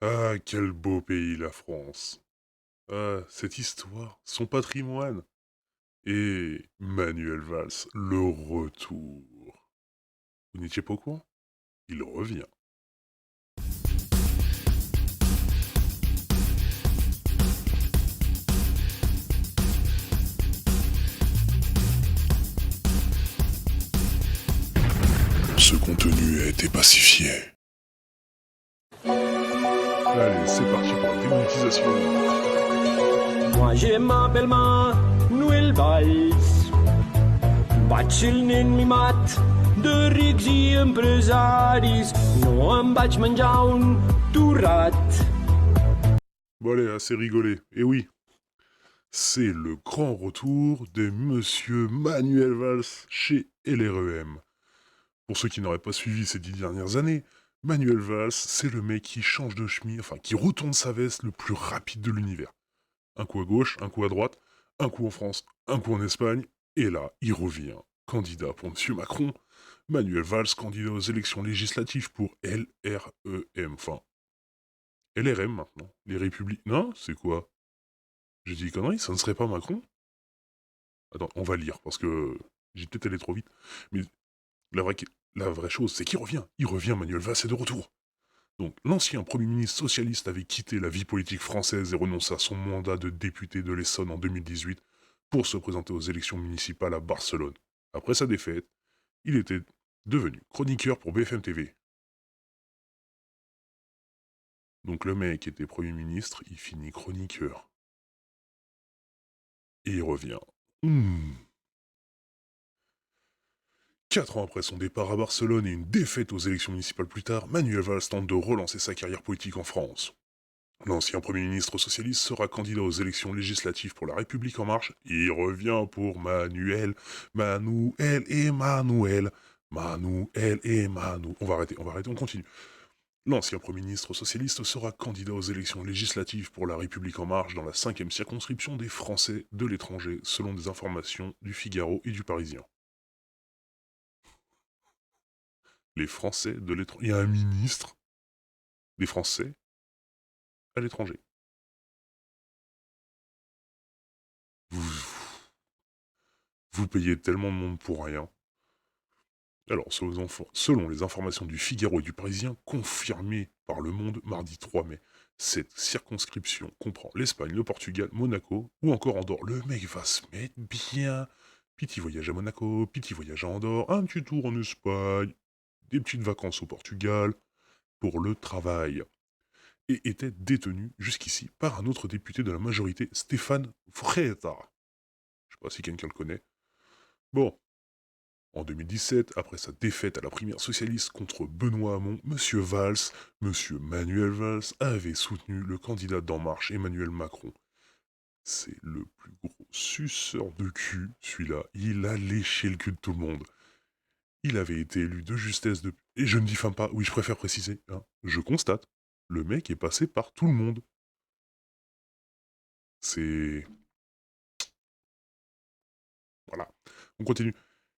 Ah, quel beau pays, la France. Ah, cette histoire, son patrimoine. Et Manuel Valls, le retour. Vous n'étiez pas au courant? Il revient. Ce contenu a été pacifié. Allez, c'est parti pour la démonétisation. Moi je m'appelle Manuel Valls. Baig el nen mimat de rics i empresaris. No em vaig menjar un torrat. Bon allez, assez rigolé. Et oui, c'est le grand retour de Monsieur Manuel Valls chez LREM. Pour ceux qui n'auraient pas suivi ces 10 dernières années, Manuel Valls, c'est le mec qui change de chemise, enfin qui retourne sa veste le plus rapide de l'univers. Un coup à gauche, un coup à droite, un coup en France, un coup en Espagne, et là, il revient, candidat pour M. Macron. Manuel Valls, candidat aux élections législatives pour LREM, enfin LRM maintenant, les Républiques. Non, c'est quoi? J'ai dit connerie, ça ne serait pas Macron? Attends, on va lire, parce que j'ai peut-être allé trop vite. Mais la vraie, la vraie chose, c'est qu'il revient. Il revient, Manuel Valls est de retour. Donc, l'ancien Premier ministre socialiste avait quitté la vie politique française et renoncé à son mandat de député de l'Essonne en 2018 pour se présenter aux élections municipales à Barcelone. Après sa défaite, il était devenu chroniqueur pour BFM TV. Donc le mec était Premier ministre, il finit chroniqueur. Et il revient. 4 ans après son départ à Barcelone et une défaite aux élections municipales plus tard, Manuel Valls tente de relancer sa carrière politique en France. L'ancien Premier ministre socialiste sera candidat aux élections législatives pour La République En Marche. Il revient pour Manuel, Manuel et Manuel. Manuel et Manuel. On va arrêter, on continue. L'ancien Premier ministre socialiste sera candidat aux élections législatives pour La République En Marche dans la 5e circonscription des Français de l'étranger, selon des informations du Figaro et du Parisien. Les Français de l'étranger. Il y a un ministre des Français à l'étranger. Vous, vous payez tellement de monde pour rien. Alors, selon les informations du Figaro et du Parisien, confirmées par Le Monde mardi 3 mai, cette circonscription comprend l'Espagne, le Portugal, Monaco ou encore Andorre. Le mec va se mettre bien. Petit voyage à Monaco, petit voyage à Andorre, un petit tour en Espagne, des petites vacances au Portugal, pour le travail. Et était détenu jusqu'ici par un autre député de la majorité, Stéphane Freta. Je sais pas si quelqu'un le connaît. Bon, en 2017, après sa défaite à la primaire socialiste contre Benoît Hamon, M. Valls, M. Manuel Valls, avait soutenu le candidat d'En Marche, Emmanuel Macron. C'est le plus gros suceur de cul, celui-là. Il a léché le cul de tout le monde. Il avait été élu de justesse de... Et je ne diffame pas, oui, je préfère préciser, hein. Je constate, le mec est passé par tout le monde. C'est... Voilà. On continue.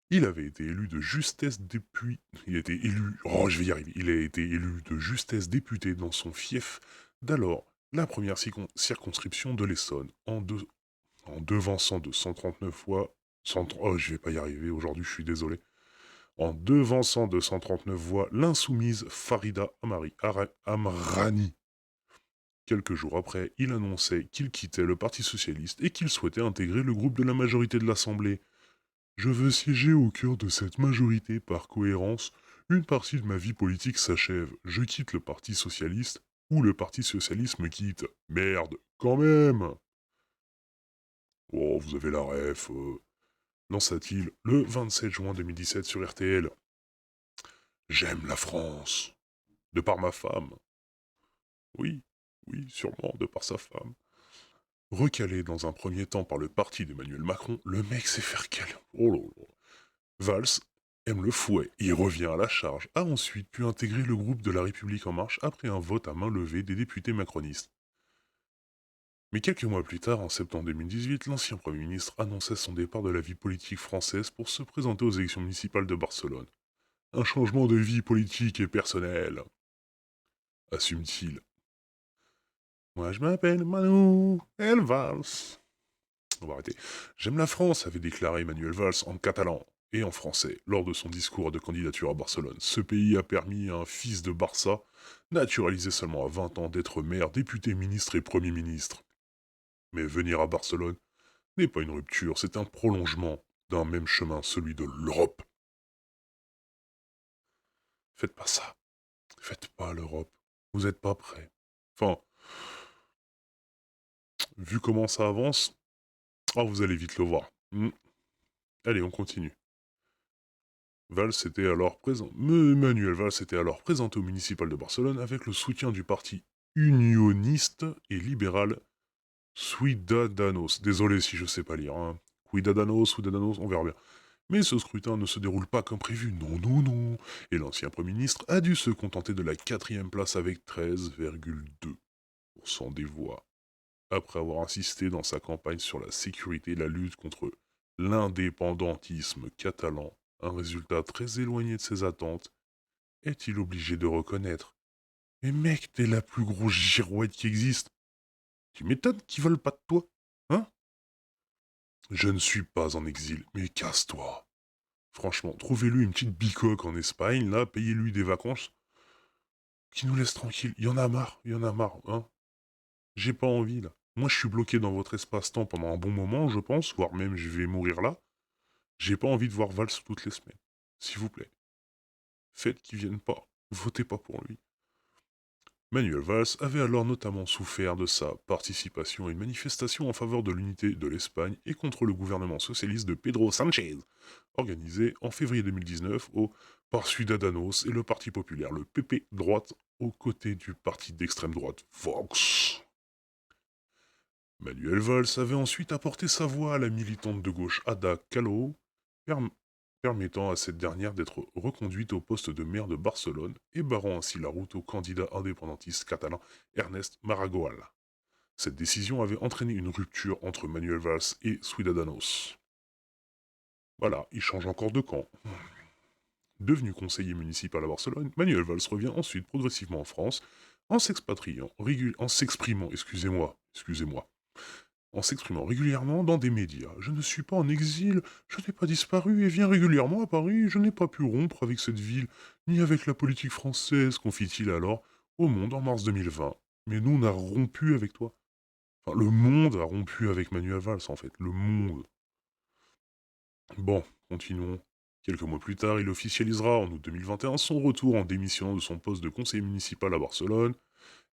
Il avait été élu de justesse depuis... Il a été élu... Oh, je vais y arriver. Il a été élu de justesse député dans son fief d'alors, la première circonscription de l'Essonne, en devançant de 139 fois... Oh, je vais pas y arriver aujourd'hui, je suis désolé. En devançant de 139 voix l'insoumise Farida Amrani. Quelques jours après, il annonçait qu'il quittait le Parti Socialiste et qu'il souhaitait intégrer le groupe de la majorité de l'Assemblée. Je veux siéger au cœur de cette majorité par cohérence. Une partie de ma vie politique s'achève. Je quitte le Parti Socialiste ou le Parti Socialiste me quitte. Merde, quand même. Oh, vous avez la ref. Lança-t-il le 27 juin 2017 sur RTL. J'aime la France. De par ma femme. Oui, oui, sûrement, de par sa femme. Recalé dans un premier temps par le parti d'Emmanuel Macron, le mec s'est fait caler. Oh là là. Valls aime le fouet, il revient à la charge, a ensuite pu intégrer le groupe de La République En Marche après un vote à main levée des députés macronistes. Mais quelques mois plus tard, en septembre 2018, l'ancien Premier ministre annonçait son départ de la vie politique française pour se présenter aux élections municipales de Barcelone. Un changement de vie politique et personnelle, assume-t-il. Moi je m'appelle Manuel Valls. On va arrêter. J'aime la France, avait déclaré Manuel Valls en catalan et en français lors de son discours de candidature à Barcelone. Ce pays a permis à un fils de Barça, naturalisé seulement à 20 ans, d'être maire, député, ministre et Premier ministre. Mais venir à Barcelone n'est pas une rupture, c'est un prolongement d'un même chemin, celui de l'Europe. Faites pas ça. Faites pas l'Europe. Vous n'êtes pas prêts. Enfin, vu comment ça avance, vous allez vite le voir. Allez, on continue. Manuel Valls était alors présenté au municipal de Barcelone avec le soutien du parti unioniste et libéral Ciudadanos. Désolé si je sais pas lire. Ciudadanos, on verra bien. Mais ce scrutin ne se déroule pas comme prévu, non. Et l'ancien Premier ministre a dû se contenter de la 4e place avec 13,2% des voix. Après avoir insisté dans sa campagne sur la sécurité et la lutte contre l'indépendantisme catalan, un résultat très éloigné de ses attentes, est-il obligé de reconnaître. Mais mec, t'es la plus grosse girouette qui existe. Tu m'étonnes qu'ils veulent pas de toi, hein? Je ne suis pas en exil, mais casse-toi. Franchement, trouvez-lui une petite bicoque en Espagne, là, payez-lui des vacances, qui nous laisse tranquille. Il y en a marre, hein. J'ai pas envie, là. Moi, je suis bloqué dans votre espace-temps pendant un bon moment, je pense, voire même je vais mourir là. J'ai pas envie de voir Valls toutes les semaines. S'il vous plaît. Faites qu'il vienne pas. Votez pas pour lui. Manuel Valls avait alors notamment souffert de sa participation à une manifestation en faveur de l'unité de l'Espagne et contre le gouvernement socialiste de Pedro Sánchez, organisée en février 2019 par Ciudadanos et le Parti populaire, le PP droite, aux côtés du parti d'extrême droite Vox. Manuel Valls avait ensuite apporté sa voix à la militante de gauche Ada Colau, permettant à cette dernière d'être reconduite au poste de maire de Barcelone et barrant ainsi la route au candidat indépendantiste catalan Ernest Maragall. Cette décision avait entraîné une rupture entre Manuel Valls et Ciudadanos. Voilà, il change encore de camp. Devenu conseiller municipal à Barcelone, Manuel Valls revient ensuite progressivement en France en s'exprimant régulièrement dans des médias. Je ne suis pas en exil, je n'ai pas disparu et viens régulièrement à Paris, je n'ai pas pu rompre avec cette ville, ni avec la politique française, confie-t-il alors au Monde en mars 2020. Mais nous, on a rompu avec toi. Enfin, le monde a rompu avec Manuel Valls, en fait. Le monde. Bon, continuons. Quelques mois plus tard, il officialisera en août 2021 son retour en démissionnant de son poste de conseiller municipal à Barcelone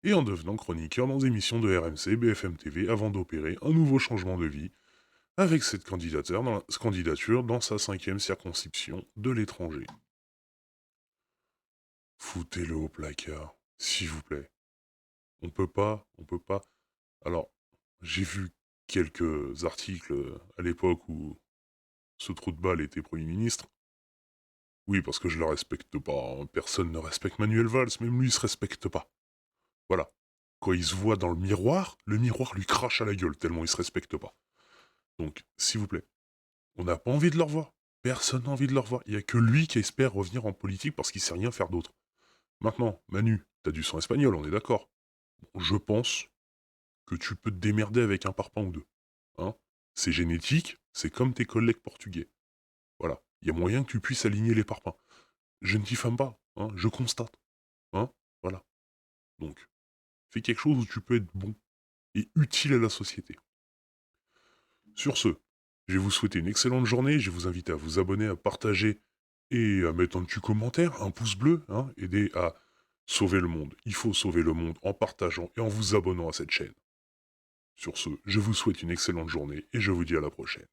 et en devenant chroniqueur dans des émissions de RMC, BFM TV avant d'opérer un nouveau changement de vie avec cette candidature dans sa 5e circonscription de l'étranger. Foutez-le au placard, s'il vous plaît. On peut pas. Alors, j'ai vu quelques articles à l'époque où ce trou de balle était Premier ministre. Oui, parce que je le respecte pas. Personne ne respecte Manuel Valls, même lui il se respecte pas. Voilà. Quand il se voit dans le miroir lui crache à la gueule tellement il se respecte pas. Donc, s'il vous plaît, on n'a pas envie de le revoir. Personne n'a envie de le revoir. Il n'y a que lui qui espère revenir en politique parce qu'il sait rien faire d'autre. Maintenant, Manu, t'as du sang espagnol, on est d'accord. Bon, je pense que tu peux te démerder avec un parpaing ou deux. Hein, c'est génétique, c'est comme tes collègues portugais. Voilà, il y a moyen que tu puisses aligner les parpaings. Je ne diffame pas, hein, je constate. Hein, voilà. Donc, fais quelque chose où tu peux être bon et utile à la société. Sur ce, je vais vous souhaiter une excellente journée, je vais vous inviter à vous abonner, à partager et à mettre un petit commentaire, un pouce bleu, hein, aider à sauver le monde. Il faut sauver le monde en partageant et en vous abonnant à cette chaîne. Sur ce, je vous souhaite une excellente journée et je vous dis à la prochaine.